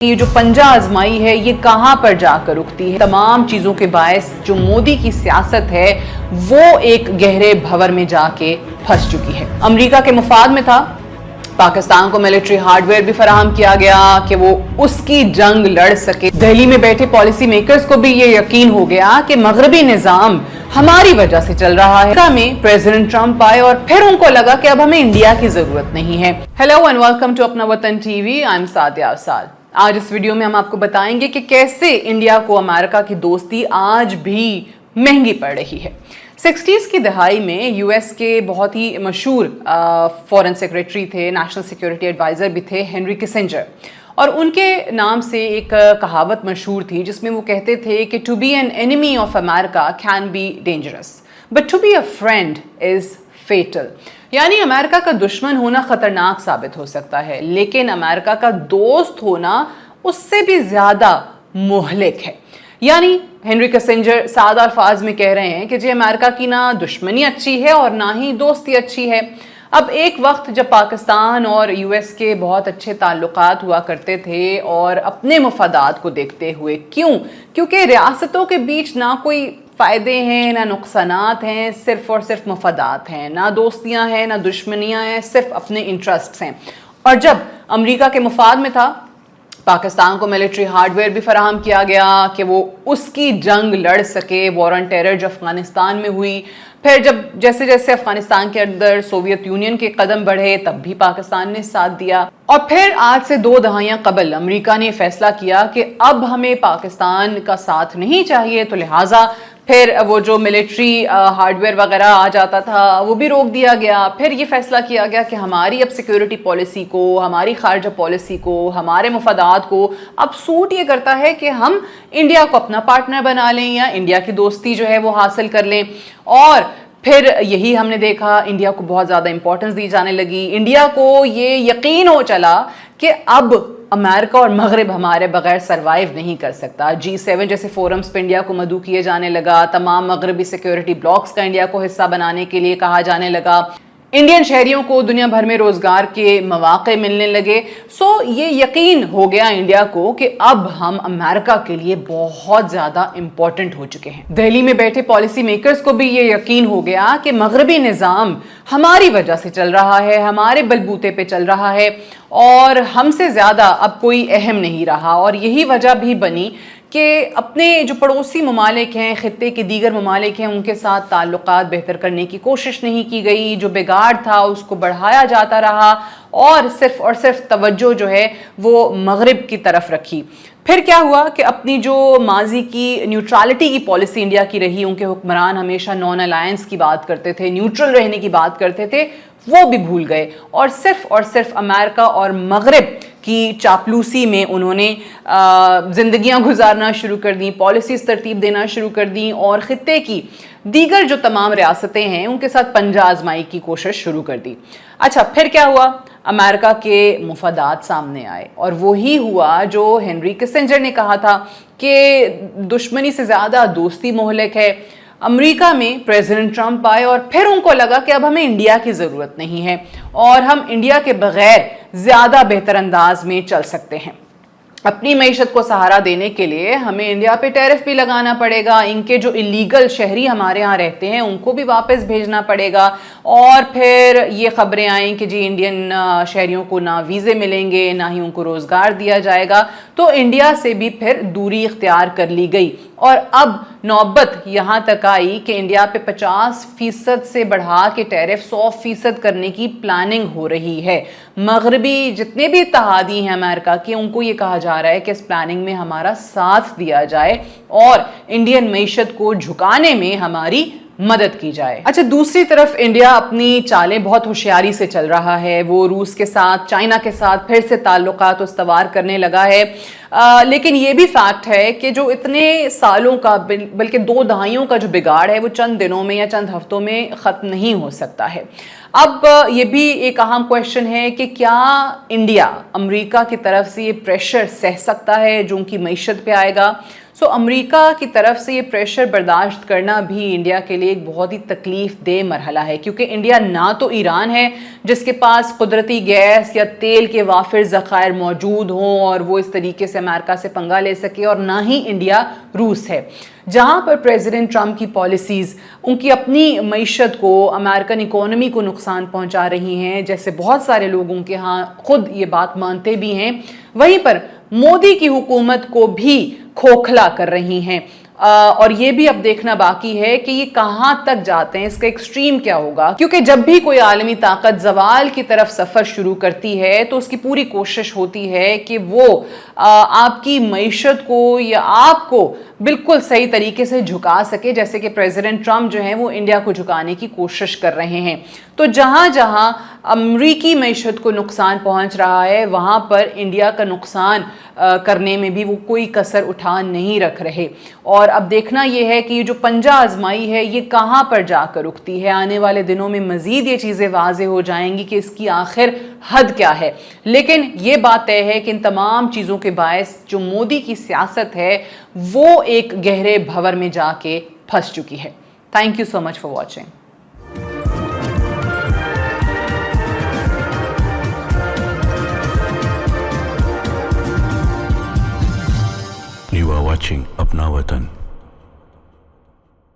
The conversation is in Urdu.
یہ جو پنجہ آزمائی ہے یہ کہاں پر جا کر رکتی ہے؟ تمام چیزوں کے باعث جو مودی کی سیاست ہے وہ ایک گہرے بھور میں جا کے پھنس چکی ہے۔ امریکہ کے مفاد میں تھا، پاکستان کو ملٹری ہارڈ ویئر بھی فراہم کیا گیا کہ وہ اس کی جنگ لڑ سکے۔ دہلی میں بیٹھے پالیسی میکرز کو بھی یہ یقین ہو گیا کہ مغربی نظام ہماری وجہ سے چل رہا ہے۔ امریکہ میں پریزیڈنٹ ٹرمپ آئے اور پھر ان کو لگا کہ اب ہمیں انڈیا کی ضرورت نہیں ہے۔ Hello and welcome to Apna Watan T V, I am Sadia Afzal. آج اس ویڈیو میں ہم آپ کو بتائیں گے کہ کیسے انڈیا کو امریکہ کی دوستی آج بھی مہنگی پڑ رہی ہے۔ 60s کی دہائی میں یو ایس کے بہت ہی مشہور فورن سیکریٹری تھے، نیشنل سیکیورٹی ایڈوائزر بھی تھے، ہنری کسنجر، اور ان کے نام سے ایک کہاوت مشہور تھی جس میں وہ کہتے تھے کہ to be an enemy of America can be dangerous but to be a friend is fatal, یعنی امریکہ کا دشمن ہونا خطرناک ثابت ہو سکتا ہے لیکن امریکہ کا دوست ہونا اس سے بھی زیادہ مہلک ہے۔ یعنی ہنری کسنجر سادہ الفاظ میں کہہ رہے ہیں کہ جی امریکہ کی نہ دشمنی اچھی ہے اور نہ ہی دوستی اچھی ہے۔ اب ایک وقت جب پاکستان اور یو ایس کے بہت اچھے تعلقات ہوا کرتے تھے اور اپنے مفادات کو دیکھتے ہوئے، کیونکہ ریاستوں کے بیچ نہ کوئی فائدے ہیں نہ نقصانات ہیں، صرف اور صرف مفادات ہیں، نہ دوستیاں ہیں نہ دشمنیاں ہیں، صرف اپنے انٹرسٹس ہیں۔ اور جب امریکہ کے مفاد میں تھا، پاکستان کو ملٹری ہارڈ ویئر بھی فراہم کیا گیا کہ وہ اس کی جنگ لڑ سکے۔ وار آن ٹیرر جو افغانستان میں ہوئی، پھر جب جیسے جیسے افغانستان کے اندر سوویت یونین کے قدم بڑھے تب بھی پاکستان نے ساتھ دیا، اور پھر آج سے 2 دہائیاں قبل امریکہ نے فیصلہ کیا کہ اب ہمیں پاکستان کا ساتھ نہیں چاہیے، تو لہٰذا پھر وہ جو ملٹری ہارڈ ویئر وغیرہ آ جاتا تھا وہ بھی روک دیا گیا۔ پھر یہ فیصلہ کیا گیا کہ ہماری اب سیکیورٹی پالیسی کو، ہماری خارجہ پالیسی کو، ہمارے مفادات کو اب سوٹ یہ کرتا ہے کہ ہم انڈیا کو اپنا پارٹنر بنا لیں یا انڈیا کی دوستی جو ہے وہ حاصل کر لیں۔ اور پھر یہی ہم نے دیکھا، انڈیا کو بہت زیادہ امپورٹنس دی جانے لگی۔ انڈیا کو یہ یقین ہو چلا کہ اب امریکہ اور مغرب ہمارے بغیر سروائیو نہیں کر سکتا۔ G7 جیسے فورمز پہ انڈیا کو مدعو کیے جانے لگا، تمام مغربی سیکیورٹی بلاکس کا انڈیا کو حصہ بنانے کے لیے کہا جانے لگا، انڈین شہریوں کو دنیا بھر میں روزگار کے مواقع ملنے لگے۔ یہ یقین ہو گیا انڈیا کو کہ اب ہم امریکہ کے لیے بہت زیادہ امپورٹنٹ ہو چکے ہیں۔ دہلی میں بیٹھے پالیسی میکرز کو بھی یہ یقین ہو گیا کہ مغربی نظام ہماری وجہ سے چل رہا ہے، ہمارے بلبوتے پہ چل رہا ہے اور ہم سے زیادہ اب کوئی اہم نہیں رہا۔ اور یہی وجہ بھی بنی کہ اپنے جو پڑوسی ممالک ہیں، خطے کے دیگر ممالک ہیں، ان کے ساتھ تعلقات بہتر کرنے کی کوشش نہیں کی گئی، جو بگاڑ تھا اس کو بڑھایا جاتا رہا اور صرف توجہ جو ہے وہ مغرب کی طرف رکھی۔ پھر کیا ہوا کہ اپنی جو ماضی کی نیوٹرالٹی کی پالیسی انڈیا کی رہی، ان کے حکمران ہمیشہ نان الائنس کی بات کرتے تھے، نیوٹرل رہنے کی بات کرتے تھے، وہ بھی بھول گئے اور صرف امریکہ اور مغرب کی چاپلوسی میں انہوں نے زندگیاں گزارنا شروع کر دیں، پالیسیز ترتیب دینا شروع کر دیں اور خطے کی دیگر جو تمام ریاستیں ہیں ان کے ساتھ پنجہ آزمائی کی کوشش شروع کر دی۔ اچھا، پھر کیا ہوا؟ امریکہ کے مفادات سامنے آئے اور وہی ہوا جو ہنری کسنجر نے کہا تھا کہ دشمنی سے زیادہ دوستی مہلک ہے۔ امریکہ میں پریزیڈنٹ ٹرمپ آئے اور پھر ان کو لگا کہ اب ہمیں انڈیا کی ضرورت نہیں ہے اور ہم انڈیا کے بغیر زیادہ بہتر انداز میں چل سکتے ہیں۔ اپنی معیشت کو سہارا دینے کے لیے ہمیں انڈیا پہ ٹیرف بھی لگانا پڑے گا، ان کے جو الیگل شہری ہمارے ہاں رہتے ہیں ان کو بھی واپس بھیجنا پڑے گا، اور پھر یہ خبریں آئیں کہ جی انڈین شہریوں کو نہ ویزے ملیں گے نہ ہی ان کو روزگار دیا جائے گا، تو انڈیا سے بھی پھر دوری اختیار کر لی گئی۔ اور اب نوبت یہاں تک آئی کہ انڈیا پہ 50% سے بڑھا کے ٹیرف 100% کرنے کی پلاننگ ہو رہی ہے۔ مغربی جتنے بھی اتحادی ہیں امریکہ کے، ان کو یہ کہا جا رہا ہے کہ اس پلاننگ میں ہمارا ساتھ دیا جائے اور انڈین معیشت کو جھکانے میں ہماری مدد کی جائے۔ اچھا، دوسری طرف انڈیا اپنی چالیں بہت ہوشیاری سے چل رہا ہے، وہ روس کے ساتھ، چائنا کے ساتھ پھر سے تعلقات استوار کرنے لگا ہے، لیکن یہ بھی فیکٹ ہے کہ جو اتنے سالوں کا بلکہ 2 دہائیوں کا جو بگاڑ ہے وہ چند دنوں میں یا چند ہفتوں میں ختم نہیں ہو سکتا ہے۔ اب یہ بھی ایک اہم کویشچن ہے کہ کیا انڈیا امریکہ کی طرف سے یہ پریشر سہ سکتا ہے جو ان کی معیشت پہ آئے گا؟ امریکہ کی طرف سے یہ پریشر برداشت کرنا بھی انڈیا کے لیے ایک بہت ہی تکلیف دہ مرحلہ ہے، کیونکہ انڈیا نہ تو ایران ہے جس کے پاس قدرتی گیس یا تیل کے وافر ذخائر موجود ہوں اور وہ اس طریقے سے امریکہ سے پنگا لے سکے، اور نہ ہی انڈیا روس ہے جہاں پر پریزیڈنٹ ٹرمپ کی پالیسیز ان کی اپنی معیشت کو، امریکن اکانومی کو نقصان پہنچا رہی ہیں، جیسے بہت سارے لوگوں کے ہاں خود یہ بات مانتے بھی ہیں، وہیں پر مودی کی حکومت کو بھی کھوکھلا کر رہی ہیں، اور یہ بھی اب دیکھنا باقی ہے کہ یہ کہاں تک جاتے ہیں، اس کا ایکسٹریم کیا ہوگا، کیونکہ جب بھی کوئی عالمی طاقت زوال کی طرف سفر شروع کرتی ہے تو اس کی پوری کوشش ہوتی ہے کہ وہ آپ کی معیشت کو یا آپ کو بالکل صحیح طریقے سے جھکا سکے، جیسے کہ پریزیڈنٹ ٹرمپ جو ہیں وہ انڈیا کو جھکانے کی کوشش کر رہے ہیں۔ تو جہاں جہاں امریکی معیشت کو نقصان پہنچ رہا ہے وہاں پر انڈیا کا نقصان کرنے میں بھی وہ کوئی کسر اٹھا نہیں رکھ رہے، اور اب دیکھنا یہ ہے کہ یہ جو پنجہ آزمائی ہے یہ کہاں پر جا کر رکتی ہے۔ آنے والے دنوں میں مزید یہ چیزیں واضح ہو جائیں گی کہ اس کی آخر حد کیا ہے، لیکن یہ بات طے ہے کہ ان تمام چیزوں کے باعث جو مودی کی سیاست ہے وہ ایک گہرے بھور میں جا کے پھنس چکی ہے۔ Thank you so much for watching. You are watching Apna Watan.